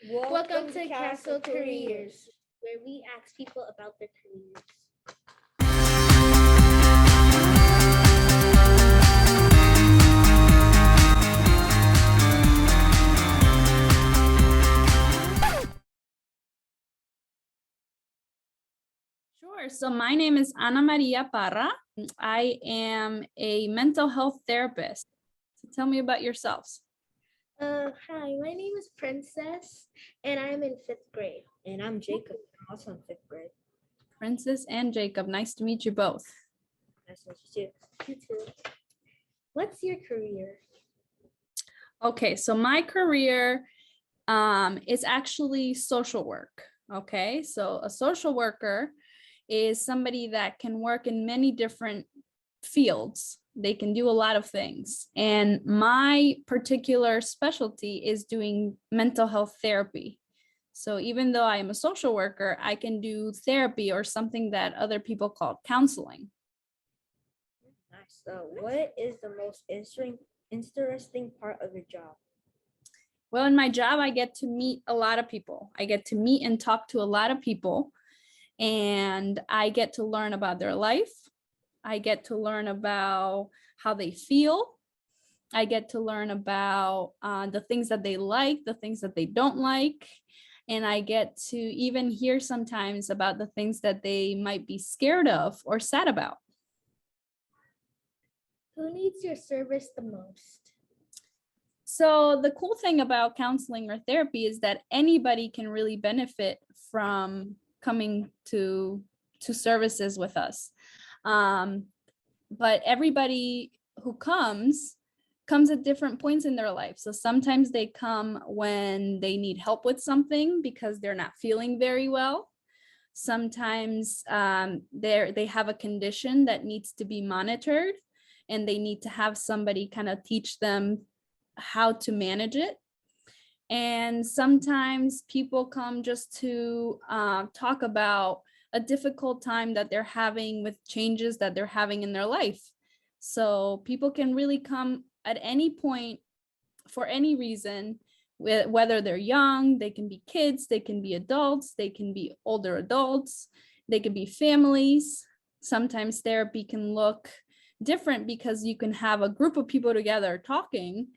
Welcome to Castle Careers, where we ask people about their careers. Sure. So my name is Ana Maria Parra. I am a mental health therapist. So tell me about yourselves. Hi, my name is Princess, and I'm in 5th grade. And I'm Jacob, I'm also in 5th grade. Princess and Jacob, nice to meet you both. Nice to meet you too. You too. What's your career? Okay, so my career is actually social work. Okay, so a social worker is somebody that can work in many different fields. They can do a lot of things. And my particular specialty is doing mental health therapy. So even though I am a social worker, I can do therapy or something that other people call counseling. Nice. So what is the most interesting part of your job? Well, in my job, I get to meet a lot of people. I get to meet and talk to a lot of people, and I get to learn about their life. I get to learn about how they feel. I get to learn about the things that they like, the things that they don't like. And I get to even hear sometimes about the things that they might be scared of or sad about. Who needs your service the most? So the cool thing about counseling or therapy is that anybody can really benefit from coming to services with us. But everybody who comes at different points in their life. So sometimes they come when they need help with something because they're not feeling very well. Sometimes they have a condition that needs to be monitored, and they need to have somebody kind of teach them how to manage it. And sometimes people come just to talk about a difficult time that they're having with changes that they're having in their life. So people can really come at any point for any reason, whether they're young, they can be kids, they can be adults, they can be older adults, they can be families. Sometimes therapy can look different because you can have a group of people together talking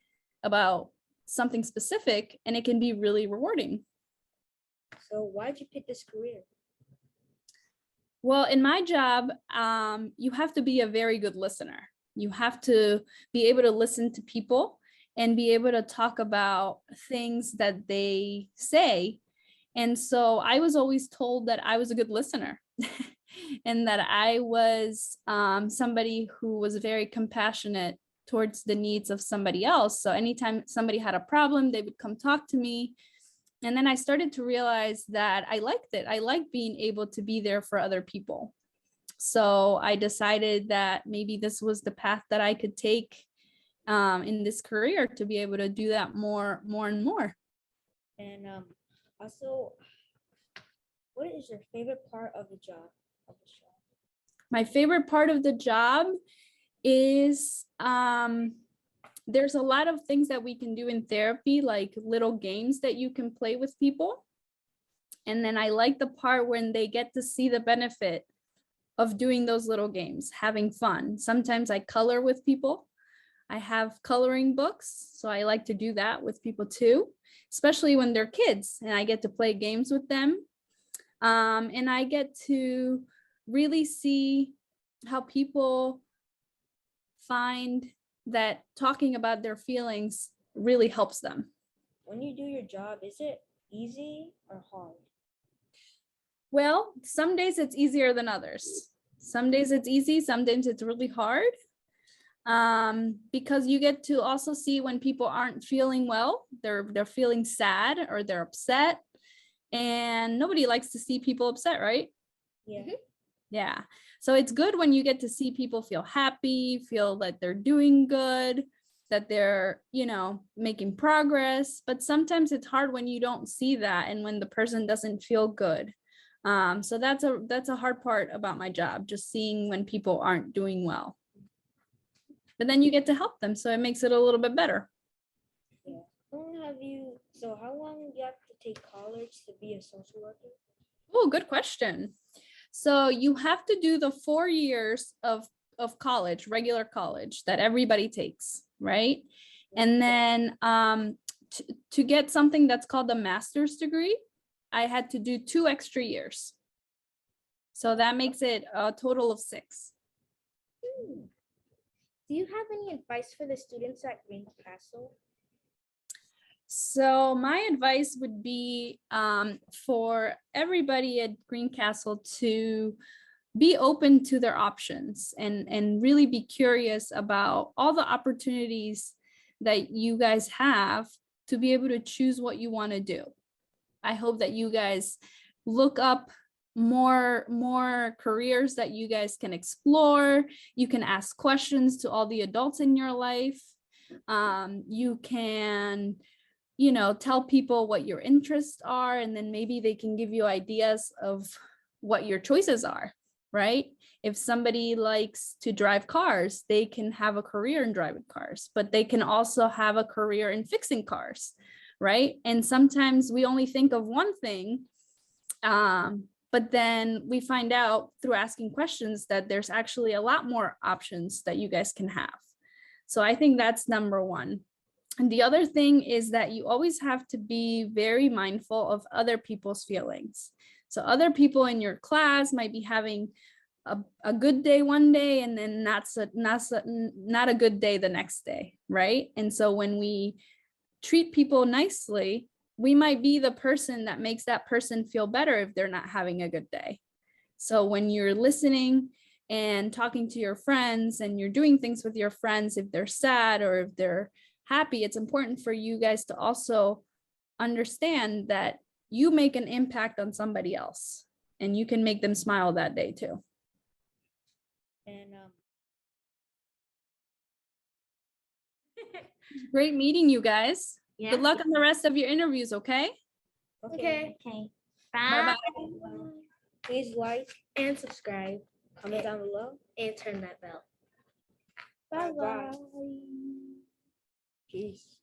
about something specific, and it can be really rewarding. So why did you pick this career? Well, in my job, you have to be a very good listener. You have to be able to listen to people and be able to talk about things that they say. And so I was always told that I was a good listener and that I was somebody who was very compassionate towards the needs of somebody else. So anytime somebody had a problem, they would come talk to me. And then I started to realize that I liked it. I liked being able to be there for other people. So I decided that maybe this was the path that I could take in this career to be able to do that more and more. And also, what is your favorite part of the job? My favorite part of the job is there's a lot of things that we can do in therapy, like little games that you can play with people. And then I like the part when they get to see the benefit of doing those little games, having fun. Sometimes I color with people. I have coloring books, so I like to do that with people too, especially when they're kids and I get to play games with them. And I get to really see how people find that talking about their feelings really helps them. When you do your job, is it easy or hard? Well, some days it's easier than others. Some days it's easy, sometimes it's really hard. Because you get to also see when people aren't feeling well, they're feeling sad or they're upset. And nobody likes to see people upset, right? Yeah. Yeah. So it's good when you get to see people feel happy, feel that they're doing good, that they're, making progress. But sometimes it's hard when you don't see that and when the person doesn't feel good. So that's a hard part about my job, just seeing when people aren't doing well. But then you get to help them, so it makes it a little bit better. Yeah. How long have you So how long do you have to take college to be a social worker? Oh, good question. So you have to do the 4 years of college, regular college that everybody takes, right? And then to get something that's called a master's degree, I had to do 2 extra years. So that makes it a total of 6. Do you have any advice for the students at Greencastle? So my advice would be for everybody at Greencastle to be open to their options and really be curious about all the opportunities that you guys have to be able to choose what you want to do. I hope that you guys look up more careers that you guys can explore. You can ask questions to all the adults in your life. You can tell people what your interests are, and then maybe they can give you ideas of what your choices are, right? If somebody likes to drive cars, they can have a career in driving cars, but they can also have a career in fixing cars, right? And sometimes we only think of one thing, but then we find out through asking questions that there's actually a lot more options that you guys can have. So I think that's number one. And the other thing is that you always have to be very mindful of other people's feelings. So other people in your class might be having a good day one day and then not a good day the next day, right? And so when we treat people nicely, we might be the person that makes that person feel better if they're not having a good day. So when you're listening and talking to your friends and you're doing things with your friends, if they're sad or if they're happy, it's important for you guys to also understand that you make an impact on somebody else and you can make them smile that day too. And Great meeting you guys. Yeah. Good luck on the rest of your interviews, okay? Okay. Bye-bye. Please like, And subscribe comment down below. and turn that bell. Bye-bye. Peace.